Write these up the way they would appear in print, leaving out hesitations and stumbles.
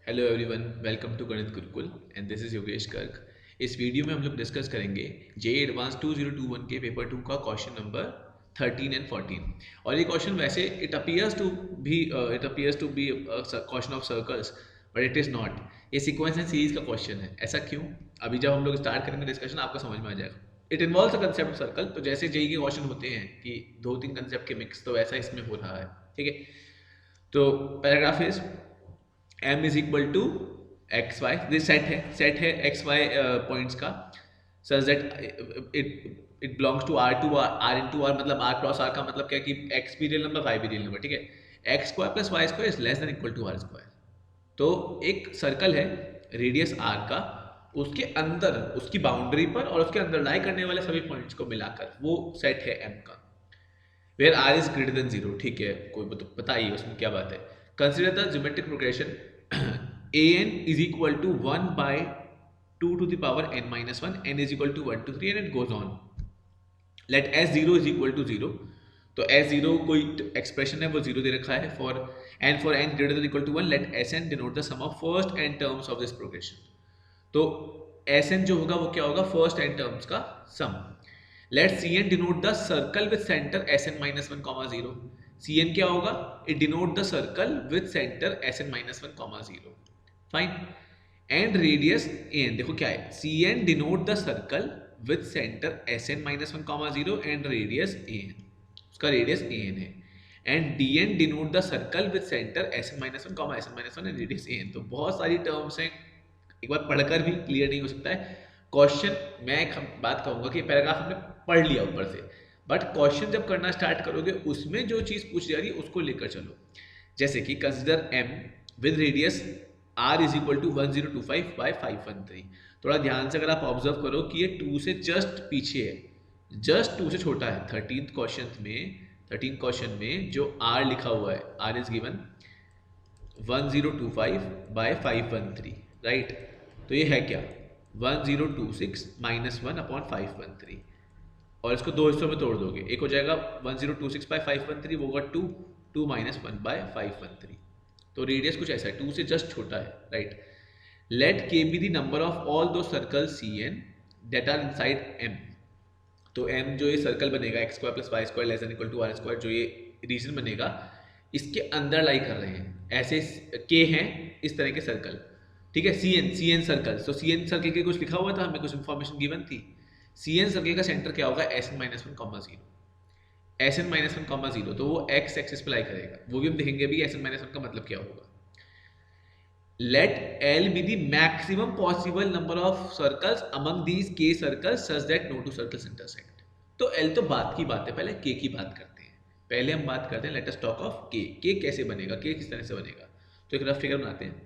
Hello everyone, welcome to गणित Gurukul and this is Yogesh Garg. इस video में हम लोग डिस्कस करेंगे जे एडवांस 2021 के पेपर 2 का क्वेश्चन नंबर 13 एंड 14। और ये क्वेश्चन वैसे it appears to be question of circles, but it is not. ये सीक्वेंस एंड सीरीज का क्वेश्चन है। ऐसा क्यों? अभी जब हम लोग स्टार्ट करेंगे डिस्कशन आपको समझ में आ जाएगा। It involves the concept circle. तो जैसे जेई के क्वेश्चन होते हैं कि दो तीन कंसेप्ट के मिक्स, तो वैसा इसमें हो रहा है। ठीक है, तो paragraph is m is equal to x y. This set है एक्स वाई पॉइंट्स का, such that it belongs to R into R, मतलब आर क्रॉस आर का मतलब क्या कि एक्स भी रियल नंबर, वाई भी रियल नंबर। ठीक है, x square plus y square is less than equal to r square. तो एक सर्कल है रेडियस आर का, उसके अंदर उसकी बाउंड्री पर और उसके अंदर लाई करने वाले सभी पॉइंट्स को मिलाकर वो सेट है एम का, where r is greater than zero. ठीक है, कोई बताइए उसमें क्या बात है। Consider the geometric progression an is equal to 1 by 2 to the power n minus 1, n is equal to 1 to 3 and it goes on. Let s0 is equal to 0. तो s0 कोई एक्सप्रेशन है वो 0 दे रखा है for n greater than equal to 1 let sn denote the sum of first n terms of this progression. तो sn जो होगा वो क्या होगा? फर्स्ट n terms का सम. Let cn denote the circle with center sn minus 1 comma 0. cn क्या होगा? It denote the circle with center sn minus 1 comma 0. Fine. And radius an, देखो क्या है, cn denote the circle with centre sn minus one comma zero and radius an, उसका radius an है. And dn denote the circle with centre sn minus one comma sn minus one and radius an. तो बहुत सारी terms हैं, एक बार पढ़कर भी clear नहीं हो सकता है क्वेश्चन। मैं एक बात कहूंगा कि पैराग्राफ हमने पढ़ लिया ऊपर से, बट क्वेश्चन जब करना स्टार्ट करोगे उसमें जो चीज पूछ जा रही है उसको लेकर चलो। जैसे कि consider m with radius r is equal to 1025 by 513। थोड़ा ध्यान से अगर आप ऑब्जर्व करो कि ये 2 से जस्ट पीछे है, जस्ट 2 से छोटा है। 13 क्वेश्चन में जो r लिखा हुआ है, r is given 1025 by 513, right. तो ये है क्या? 1026 माइनस 1 अपॉन 513, और इसको दो हिस्सों में तोड़ दोगे, एक हो जाएगा 1026 बाई 513, वो होगा 2 माइनस 1 बाय 513। तो रेडियस कुछ ऐसा है, 2 से जस्ट छोटा है, right. Let k be the number of all those circle C N that are inside M. तो एम जो ये सर्कल बनेगा x square plus y square less than equal to r square, जो ये रीजन बनेगा इसके अंदर लाई कर रहे हैं, ऐसे के हैं इस तरह के सर्कल। ठीक है, सी एन सर्कल। तो सी एन सर्कल के कुछ लिखा हुआ था, हमें कुछ इन्फॉर्मेशन गिवन थी। सी एन सर्कल का सेंटर क्या होगा? S N minus one comma zero, S N minus one comma zero. तो वो एक्स एक्सिस पे लाई करेगा, वो भी हम देखेंगे भी एस एन माइनस वन का मतलब क्या होगा। Let l be the maximum possible number of circles among these k circles such that no two circles intersect. तो एल तो बात की बात है, पहले के की बात करते हैं। पहले हम बात करते हैं, लेट अस टॉक ऑफ के कैसे बनेगा, के किस तरह से बनेगा। तो एक रफ फिगर बनाते हैं।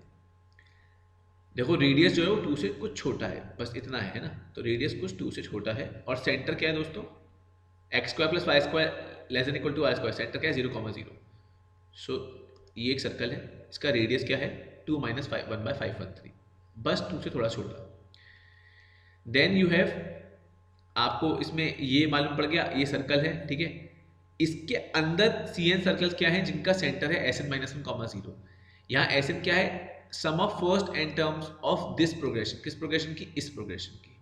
देखो रेडियस जो है वो 2 से कुछ छोटा है, बस इतना है ना। तो रेडियस कुछ 2 से छोटा है, और सेंटर क्या है दोस्तों? X square plus y square less than equal to r square, centre क्या है? 0,0। सो ये एक सर्कल है, इसका रेडियस क्या है? 2 माइनस 1 बाय 513, बस 2 से थोड़ा छोटा। देन यू हैव, आपको इसमें ये मालूम पड़ गया ये सर्कल है, ठीक है। इसके अंदर सी एन सर्कल्स क्या है जिनका सेंटर है S N minus one comma zero. यहाँ एस एन क्या है? Sum of first n terms of this progression. किस प्रोग्रेशन की? इस प्रोग्रेशन की,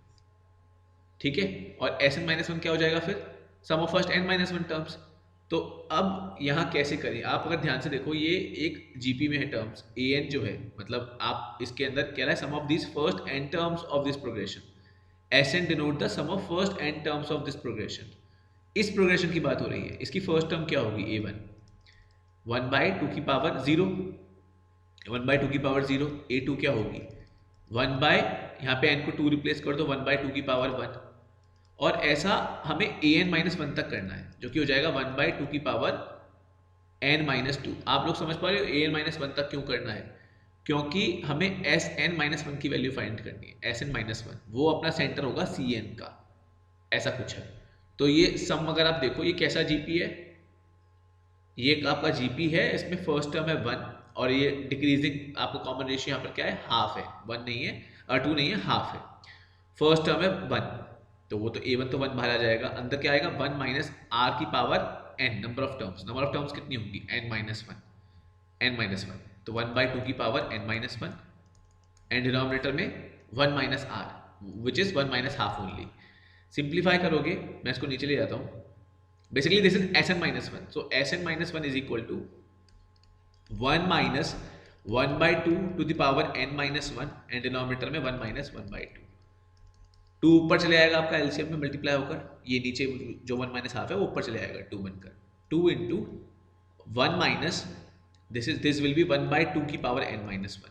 ठीक है। और एस एन माइनस वन क्या हो जाएगा फिर? Sum of first n minus one terms. तो अब यहाँ कैसे करें? आप अगर ध्यान से देखो, ये एक जीपी में है टर्म्स, ए एन जो है, मतलब आप इसके अंदर कह रहा है sum of this first n terms of this progression. S N denote the sum of first n terms of this progression. इस प्रोग्रेशन की बात हो रही है। इसकी फर्स्ट टर्म क्या होगी? ए वन, 1 बाई 2 की पावर 0, 1 बाई 2 की पावर 0। ए टू क्या होगी? 1 बाय, यहाँ पे एन को 2 रिप्लेस कर दो, 1 बाई 2 की पावर 1। और ऐसा हमें ए एन माइनस वन तक करना है, जो कि हो जाएगा 1 बाई 2 की पावर एन माइनस 2। आप लोग समझ पा रहे हो ए एन माइनस वन तक क्यों करना है? क्योंकि हमें एस एन माइनस वन की वैल्यू फाइंड करनी है। एस एन माइनस वन वो अपना सेंटर होगा सी एन का, ऐसा कुछ है। तो ये सम अगर आप देखो, ये कैसा जीपी है? ये आपका जीपी है, इसमें फर्स्ट टर्म है 1, और ये डिक्रीजिंग आपको कॉमन रेशियो यहाँ पर क्या है? हाफ है, 1 नहीं है और 2 नहीं है, हाफ है। फर्स्ट टर्म है 1, तो वो तो a1 तो 1 बाहर आ जाएगा, अंदर क्या आएगा? 1 माइनस r की power n, number of terms कितनी होगी? n माइनस वन, तो 1 बाई 2 की power n minus one, and denominator में 1 minus r which is 1 minus half only. Simplify करोगे, मैं इसको नीचे ले जाता हूँ। Basically this is S N minus one, so S N minus one is equal to 1 minus 1/2 to the power n minus one and denominator में 1 minus 1/2। 2 ऊपर चले आएगा आपका एलसीएम में मल्टीप्लाई होकर, ये नीचे जो 1 माइनस हाफ है वो ऊपर चले आएगा 2 बनकर। 2 into 1 minus this will be 1/2 की पावर n माइनस वन,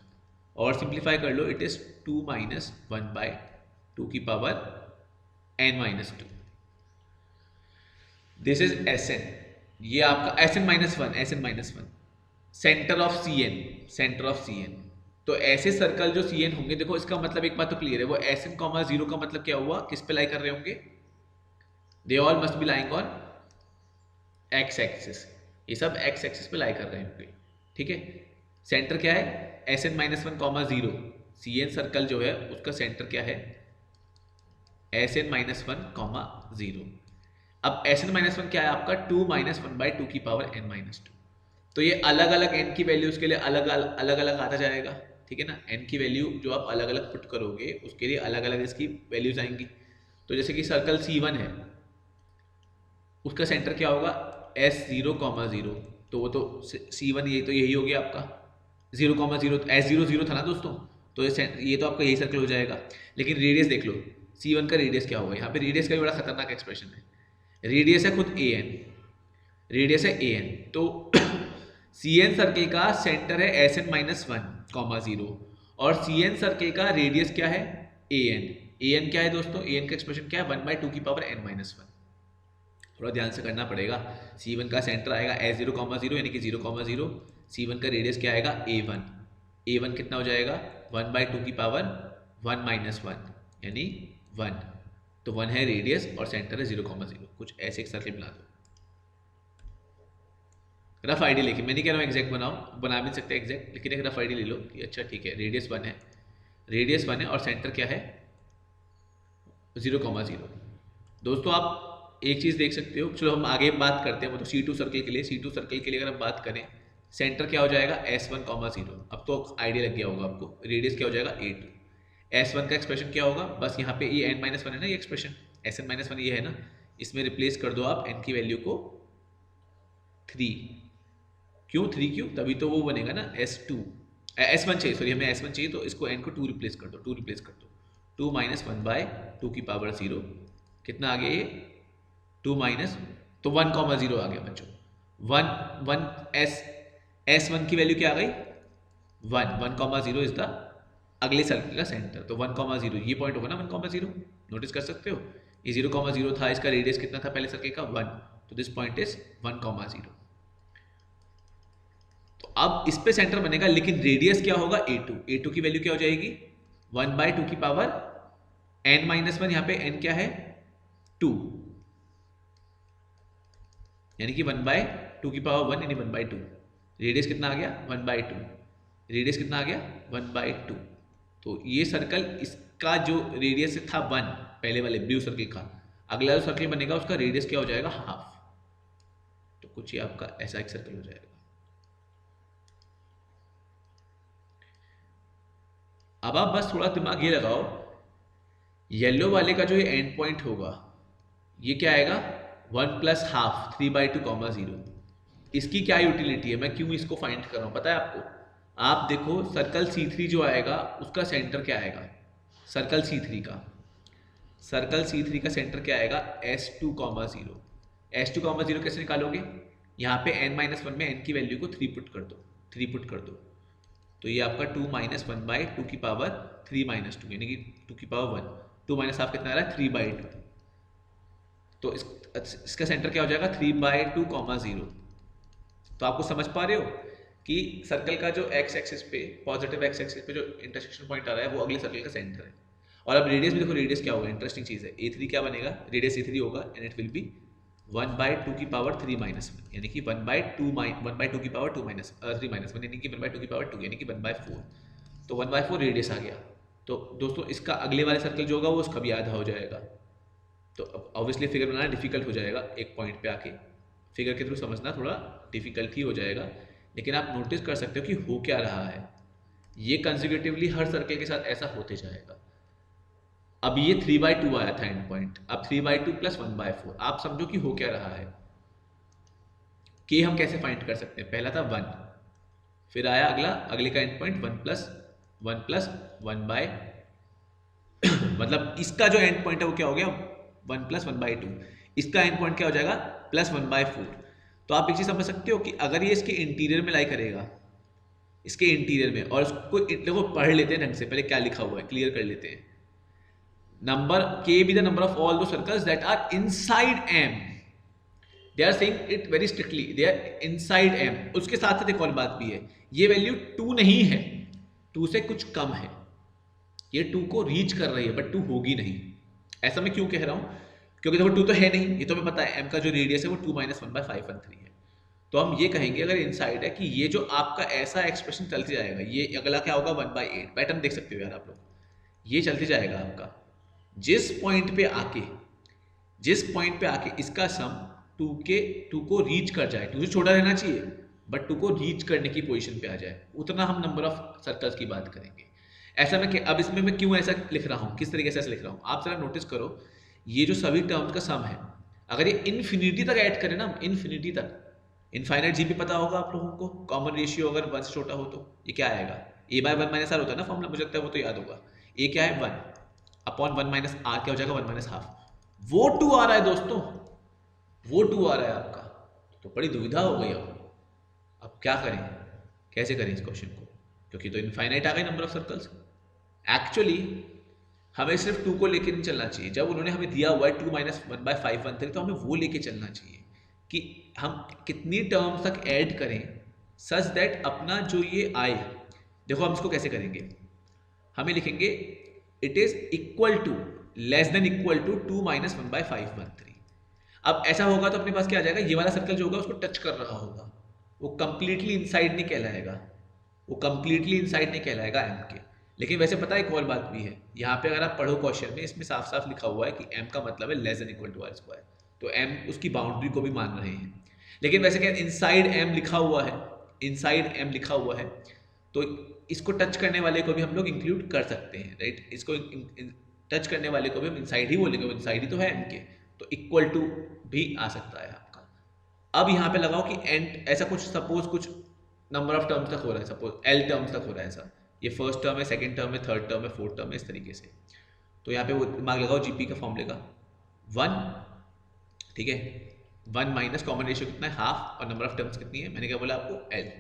और सिंप्लीफाई कर लो, इट इज 2 माइनस 1/2 की power n minus 2। This is S n, ये आपका S N minus one, S N minus one centre of C n, centre of C n. तो ऐसे circle जो C N होंगे, देखो इसका मतलब एक बात तो क्लियर है, वो एस एन कॉमा जीरो का मतलब क्या हुआ, किस पे लाई कर रहे होंगे, they all must be lying on x axis, ये सब एक्स एक्सिस पे लाई कर रहे होंगे, ठीक है। सेंटर क्या है, S N minus one comma zero, C n circle जो है उसका सेंटर क्या है, S N minus one comma zero. अब एस एन माइनस वन क्या है आपका, 2 माइनस 1/2 की पावर n माइनस 2। तो ये अलग अलग n की वैल्यूज के लिए अलग अलग आता जाएगा, ठीक है ना। n की वैल्यू जो आप अलग अलग पुट करोगे उसके लिए अलग अलग इसकी वैल्यूज आएंगी। तो जैसे कि सर्कल C1 है, उसका सेंटर क्या होगा, S0, 0, तो वो तो C1 ये तो यही हो गया आपका 0, 0, S0 0 था ना दोस्तों, तो ये तो आपका यही सर्कल हो जाएगा। लेकिन रेडियस देख लो, C1 का रेडियस क्या होगा, यहाँ पे रेडियस का भी बड़ा खतरनाक एक्सप्रेशन है। रेडियस है खुद an, रेडियस है an, तो सी एन सर्किल का सेंटर है S N minus one comma zero, और सी एन सर्किल का रेडियस क्या है, ए एन। ए एन क्या है दोस्तों, ए एन का एक्सप्रेशन क्या है, 1/2 की पावर n माइनस वन। थोड़ा ध्यान से करना पड़ेगा। C1 का सेंटर आएगा S0, 0 यानी कि 0, 0। C1 का रेडियस क्या आएगा, A1। A1 कितना हो जाएगा, 1/2 की पावर 1 माइनस वन यानी 1। तो 1 है रेडियस और सेंटर है 0, 0। कुछ ऐसे एक सर्किल बना दो, रफ आईडी लेके, मैं नहीं कह रहा हूँ एग्जैक्ट बनाओ, बना भी सकते एग्जैक्ट, लेकिन एक रफ आईडी ले लो कि अच्छा ठीक है, रेडियस 1 है, रेडियस 1 है और सेंटर क्या है 0, 0। दोस्तों आप एक चीज़ देख सकते हो, चलो हम आगे बात करते हैं, वो तो C2 सर्कल के लिए, C2 सर्कल के लिए अगर हम बात करें, सेंटर क्या हो जाएगा S1, 0। अब तो आइडिया लग गया होगा आपको, रेडियस क्या हो जाएगा A2। S1 का एक्सप्रेशन क्या होगा, बस यहाँ पे ये n-1 है ना, ये एक्सप्रेशन Sn-1 ये है ना, इसमें रिप्लेस कर दो आप n की वैल्यू को 3। क्यों 3, क्यों, तभी तो वो बनेगा ना S2, S1 चाहिए, सॉरी हमें S1 चाहिए, तो इसको n को 2 रिप्लेस कर दो, 2 रिप्लेस कर दो, 2 माइनस 1/2 की पावर 0, कितना आ गया ये 2 माइनस, तो 1, 0 आ गया बच्चों। 1 S1 की वैल्यू क्या आ गई 1, 1, 0 इज द अगले सर्कल का सेंटर, तो 1, 0 ये पॉइंट होगा ना 1, 0, नोटिस कर सकते हो, ये 0, 0 था, इसका रेडियस कितना था पहले सर्कल का 1, तो दिस पॉइंट इज 1, 0। तो अब इस पे सेंटर बनेगा, लेकिन रेडियस क्या होगा A2, A2 की वैल्यू क्या हो जाएगी 1/2 की पावर n माइनस वन, यहाँ पे n क्या है 2, यानी कि 1/2 की पावर 1 यानी 1/2। रेडियस कितना आ गया 1/2, रेडियस कितना आ गया 1/2। तो ये सर्कल, इसका जो रेडियस था 1 पहले वाले ब्लू सर्कल का, अगला जो सर्कल बनेगा उसका रेडियस क्या हो जाएगा हाफ, तो कुछ ये आपका ऐसा एक सर्कल हो जाएगा। अब आप बस थोड़ा दिमाग ये लगाओ, येलो वाले का जो ये एंड पॉइंट होगा ये क्या आएगा 1 प्लस हाफ 3/2, 0। इसकी क्या यूटिलिटी है, मैं क्यों इसको फाइंड कर रहा हूँ पता है आपको, आप देखो सर्कल C3 जो आएगा उसका सेंटर क्या आएगा, सर्कल C3 का, सर्कल C3 का सेंटर क्या आएगा S2, 0। S2, 0 कैसे निकालोगे, यहाँ पे n-1 में n की वैल्यू को 3 पुट कर दो, 3 पुट कर दो, तो ये आपका 2 माइनस 1/2 की पावर 3 माइनस 2 यानी कि 2 की पावर 1, 2 माइनस हाफ कितना आ रहा है 3/2, तो इसका सेंटर क्या हो जाएगा 3/2, 0। तो आपको समझ पा रहे हो कि सर्कल का जो एक्स एक्सिस पे, पॉजिटिव एक्स एक्सिस पे जो इंटरसेक्शन पॉइंट आ रहा है वो अगले सर्कल का सेंटर है। और अब रेडियस भी देखो, रेडियस क्या होगा, इंटरेस्टिंग चीज़ है, A3 क्या बनेगा, रेडियस A3 होगा एंड इट विल बी 1/2 की पावर 3 माइनस 1 यानी कि 1/2 की पावर 3 माइनस 1 यानी कि 1/2 की पावर 2 यानी कि 1/4, तो 1/4 रेडियस आ गया। तो दोस्तों इसका अगले वाले सर्कल जो होगा वो उसका भी आधा हो जाएगा, तो ऑब्वियसली फिगर बनाना डिफिकल्ट हो जाएगा, एक पॉइंट पे आके फिगर के थ्रू समझना थोड़ा डिफिकल्ट ही हो जाएगा, लेकिन आप नोटिस कर सकते हो कि हो क्या रहा है, ये कंसेक्यूटिवली हर सर्कल के साथ ऐसा होते जाएगा। अब ये 3/2 आया था एंड पॉइंट, अब 3/2 प्लस 1/4, आप समझो कि हो क्या रहा है। के हम कैसे फाइंड कर सकते हैं, पहला था 1, फिर आया अगले का एंड पॉइंट 1 प्लस 1 मतलब इसका जो एंड पॉइंट है वो क्या हो गया 1+1/2, इसका एंड पॉइंट क्या हो जाएगा +1/4। तो आप एक चीज समझ सकते हो कि अगर ये इसके इंटीरियर में लाई करेगा, इसके इंटीरियर में, और उसको देखो पढ़ लेते हैं ढंग से, पहले क्या लिखा हुआ है क्लियर कर लेते हैं। Number K be the number of all दो circles that are inside M, they are saying it very strictly, they are inside M. उसके साथ साथ एक और बात भी है, ये वैल्यू 2 नहीं है, 2 से कुछ कम है, ये 2 को रीच कर रही है बट 2 होगी नहीं। ऐसा मैं क्यों कह रहा हूं, क्योंकि देखो 2 तो है नहीं, ये तो हमें पता है m का जो रेडियस है वो 2 - 1/513 है। तो हम ये कहेंगे अगर इनसाइड है कि ये जो आपका ऐसा एक्सप्रेशन चलते जाएगा, ये अगला क्या होगा 1/8, पैटर्न देख सकते हो यार आप लोग, ये चलते जाएगा आपका, जिस पॉइंट पे आके इसका सम 2 को रीच कर जाए, 2 से छोटा रहना चाहिए बट 2 को रीच करने की पोजीशन पे आ जाए, उतना हम नंबर ऑफ सर्कल्स की बात करेंगे। ऐसा में अब इसमें मैं क्यों ऐसा लिख रहा हूँ, किस तरीके से ऐसा लिख रहा हूँ, आप जरा नोटिस करो, ये जो सभी टर्म्स का सम है, अगर ये इन्फिनिटी तक ऐड करें ना, इन्फिनिटी तक, इनफाइनाइट जी भी पता होगा आप लोगों को, कॉमन रेशियो अगर 1 से छोटा हो तो ये क्या आएगा, a/1 - r होता है ना फॉर्मूला, मुझे लगता है वो तो याद होगा, a क्या है 1/1 - r क्या हो जाएगा 1/2, वो 2 आ रहा है दोस्तों, वो 2 आ रहा है आपका, तो बड़ी दुविधा हो गई। अब क्या करें, कैसे करें इस क्वेश्चन को, क्योंकि तो इनफाइनाइट आ गई नंबर ऑफ सर्कल्स। एक्चुअली हमें सिर्फ 2 को लेके नहीं चलना चाहिए, जब उन्होंने हमें दिया हुआ है 2 - 1/513 तो हमें वो लेके चलना चाहिए कि हम कितनी टर्म्स तक ऐड करें सच दैट अपना जो ये आए। देखो हम इसको कैसे करेंगे, हमें लिखेंगे it is equal to less than equal to 2 - 1/513। अब ऐसा होगा तो अपने पास क्या आ जाएगा, ये वाला सर्कल जो होगा उसको टच कर रहा होगा, वो कंप्लीटली इनसाइड नहीं कहलाएगा, वो कंप्लीटली इनसाइड नहीं कहलाएगा एम के। लेकिन वैसे पता है एक और बात भी है, यहाँ पे अगर आप पढ़ो क्वेश्चन में, इसमें साफ साफ लिखा हुआ है कि एम का मतलब है less than equal to r², तो एम उसकी बाउंड्री को भी मान रहे हैं। लेकिन वैसे क्या इनसाइड एम लिखा हुआ है, इनसाइड एम लिखा हुआ है, तो इसको टच करने वाले को भी हम लोग इंक्लूड कर सकते हैं, राइट, इसको टच करने वाले को भी हम इनसाइड ही बोलेंगे, इनसाइड ही तो है एम के, तो इक्वल टू भी आ सकता है आपका। अब यहाँ पे लगाओ कि एंड ऐसा कुछ सपोज कुछ नंबर ऑफ टर्म्स तक हो रहा है, सपोज एल टर्म्स तक हो रहा है ऐसा, ये फर्स्ट टर्म है, सेकंड टर्म है, थर्ड टर्म है, फोर्थ टर्म है, इस तरीके से। तो यहाँ पे वो दिमाग लगाओ जीपी का फॉर्मूले का 1, ठीक है, 1 माइनस कॉमन रेशियो कितना है हाफ, और नंबर ऑफ टर्म्स कितनी है, मैंने क्या बोला आपको एल,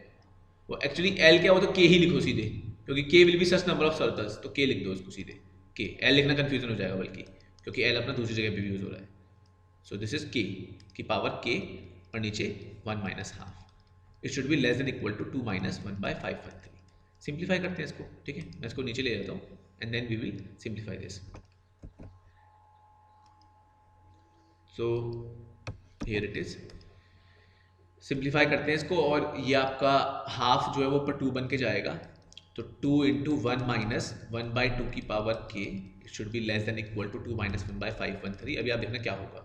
वो एक्चुअली एल क्या, वो तो के ही लिखो सीधे, क्योंकि के will be such number of circles, तो के लिख दो उसको सीधे, के, एल लिखना कंफ्यूजन हो जाएगा बल्कि, क्योंकि एल अपना दूसरी जगह पे भी यूज हो रहा है। सो दिस इज के की पावर के, और नीचे 1 minus half, it should be less than equal to 2 - 1/513। Simplify करते हैं इसको, ठीक है, मैं इसको नीचे ले जाता हूँ and then we will simplify this. So here it is, simplify करते हैं इसको, और ये आपका हाफ जो है वो ऊपर 2 बन के जाएगा, तो 2 × 1 - 1/2 की पावर के, it should be less than equal to 2 - 1/513। अभी आप देखना क्या होगा,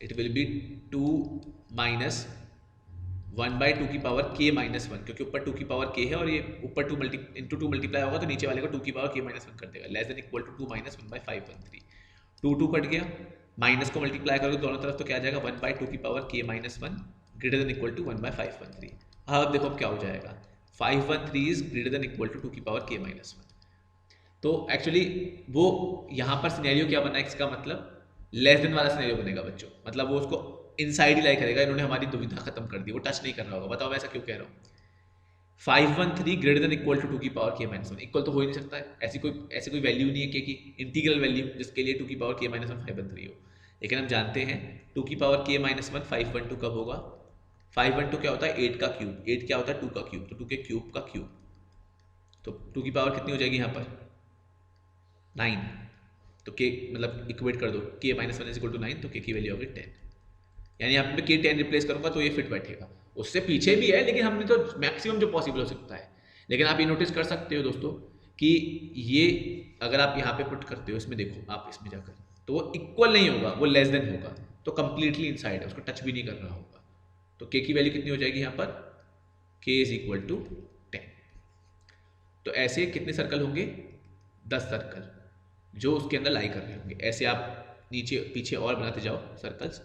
इट विल बी 2 - 1/2 की पावर k - 1, क्योंकि ऊपर 2 की पावर k है और ये ऊपर 2 मल्टीप्लाई होगा तो नीचे वाले को 2 की पावर k - 1 कर देगा, less than equal to 2 - 1/513। 2 cut गया, माइनस को मल्टीप्लाई करोगे दोनों तरफ तो क्या आ जाएगा 1/2 की power k - 1 greater than equal to 1/513। अब देखो अब क्या हो जाएगा, 513 is greater than equal to 2 की पावर k - 1। तो एक्चुअली वो यहाँ पर सिनेरियो क्या बना है, इसका मतलब लेस देन वाला सिनेरियो बनेगा बच्चों, मतलब वो उसको इनसाइड ही लाई करेगा, इन्होंने हमारी दुविधा खत्म कर दी, वो टच नहीं कर रहा होगा। बताओ मैं ऐसा क्यों कह रहा हूँ, 513 ग्रेटर देन इक्वल टू 2 की पावर k - 1, इक्वल तो हो ही नहीं सकता है, ऐसी कोई वैल्यू नहीं है k की, इंटीग्रल वैल्यू जिसके लिए 2 की पावर k - 1 513 हो। लेकिन हम जानते हैं 2 की पावर k - 1 512 कब होगा, 512 क्या होता है 8 का क्यूब, 8 क्या होता है 2 का क्यूब, तो 2 के क्यूब का क्यूब, तो 2 की पावर कितनी हो जाएगी यहाँ पर 9, तो k मतलब इक्वेट कर दो, k - 1 इज इक्वल टू 9, तो k की वैल्यू होगी 10, यानी यहाँ पे k 10 रिप्लेस करूंगा तो ये फिट बैठेगा। उससे पीछे भी है लेकिन हमने तो मैक्सिमम जो पॉसिबल हो सकता है। लेकिन आप ये नोटिस कर सकते हो दोस्तों कि ये अगर आप यहाँ पे पुट करते हो, इसमें देखो आप इसमें जाकर, तो वो इक्वल नहीं होगा, वो लेस देन होगा, तो कंप्लीटली इनसाइड है, उसको टच भी नहीं कर रहा होगा। तो k की वैल्यू कितनी हो जाएगी यहाँ पर, k इज इक्वल टू 10। तो ऐसे कितने सर्कल होंगे, 10 सर्कल जो उसके अंदर लाई कर रहे होंगे। ऐसे आप नीचे पीछे और बनाते जाओ सर्कल्स,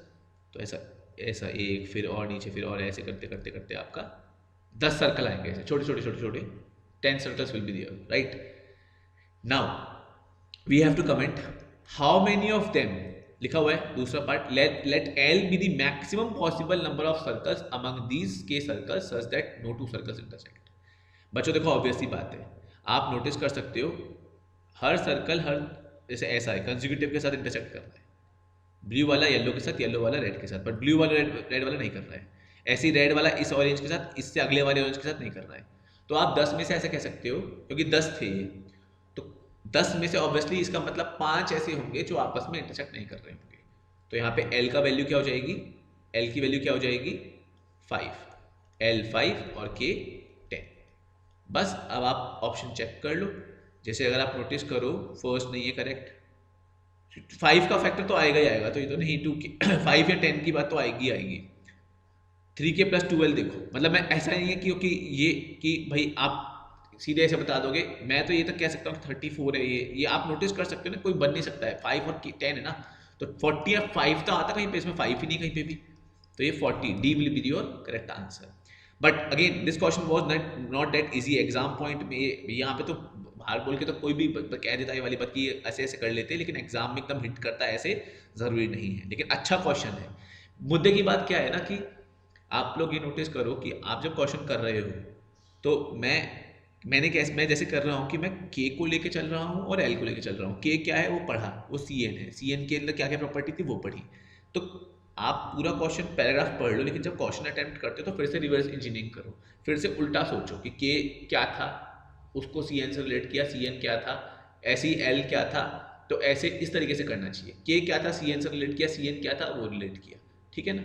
तो ऐसा ऐसा एक, फिर और नीचे, फिर और ऐसे करते करते करते आपका 10 सर्कल आएंगे, ऐसे छोटे छोटे छोटे छोटे 10 circles will be there, right. Now we have to comment how many of them, लिखा हुआ है दूसरा part, let l be the maximum possible number of circles among these k circles such that no two circles intersect. बच्चों देखो obviously बात है, आप notice कर सकते हो हर सर्कल हर जैसे ऐसा है कंसेक्यूटिव के साथ इंटरसेक्ट कर रहा है, ब्लू वाला येलो के साथ, येलो वाला रेड के साथ, बट ब्लू वाला रेड वाला नहीं कर रहा है। ऐसे ही रेड वाला इस ऑरेंज के साथ, इससे अगले वाले ऑरेंज के साथ नहीं कर रहा है। तो आप 10 में से ऐसे कह सकते हो क्योंकि 10 थे ये, तो 10 में से ऑब्वियसली इसका मतलब 5 ऐसे होंगे जो आपस में इंटरसेक्ट नहीं कर रहे होंगे। तो यहाँ पे L का वैल्यू क्या हो जाएगी, L की वैल्यू क्या हो जाएगी 5, L 5 और K 10। बस अब आप ऑप्शन चेक कर लो। जैसे अगर आप नोटिस करो फर्स्ट नहीं है करेक्ट, 5 का फैक्टर तो आएगा ही आएगा, तो ये तो नहीं 2 के 5 या 10 की बात तो आएगी आएगी। 3K + 12 देखो, मतलब मैं ऐसा नहीं है क्योंकि ये कि भाई आप सीधे ऐसे बता दोगे, मैं तो ये तक कह सकता हूँ 34 है ये आप नोटिस कर सकते हो ना, कोई बन नहीं सकता है, 5 और 10 है ना, तो 40 या 5 तो आता कहीं पे, इसमें 5 ही नहीं कहीं पे भी, तो ये 40, D will be your correct answer. But again this question was not that easy. Exam point में यहाँ पे तो बाहर बोल के तो कोई भी कह देता है वाली बात कि ऐसे ऐसे कर लेते हैं, लेकिन एग्जाम में एकदम हिट करता है ऐसे जरूरी नहीं है, लेकिन अच्छा क्वेश्चन है। मुद्दे की बात क्या है ना कि आप लोग ये नोटिस करो कि आप जब क्वेश्चन कर रहे हो तो मैं जैसे कर रहा हूँ कि मैं के को लेके चल रहा हूँ और एल को लेके चल रहा हूँ। के क्या है वो पढ़ा, वो सी एन है, सी एन के अंदर क्या क्या प्रॉपर्टी थी वो पढ़ी। तो आप पूरा क्वेश्चन पैराग्राफ पढ़ लो, लेकिन जब क्वेश्चन अटेम्प्ट करते हो तो फिर से रिवर्स इंजीनियरिंग करो, फिर से उल्टा सोचो कि के क्या था, उसको सी एन से रिलेट किया, सी एन क्या था, ऐसे ही एल क्या था, तो ऐसे इस तरीके से करना चाहिए। के क्या था, सी एन से रिलेट किया, सी एन क्या था वो रिलेट किया, ठीक है ना।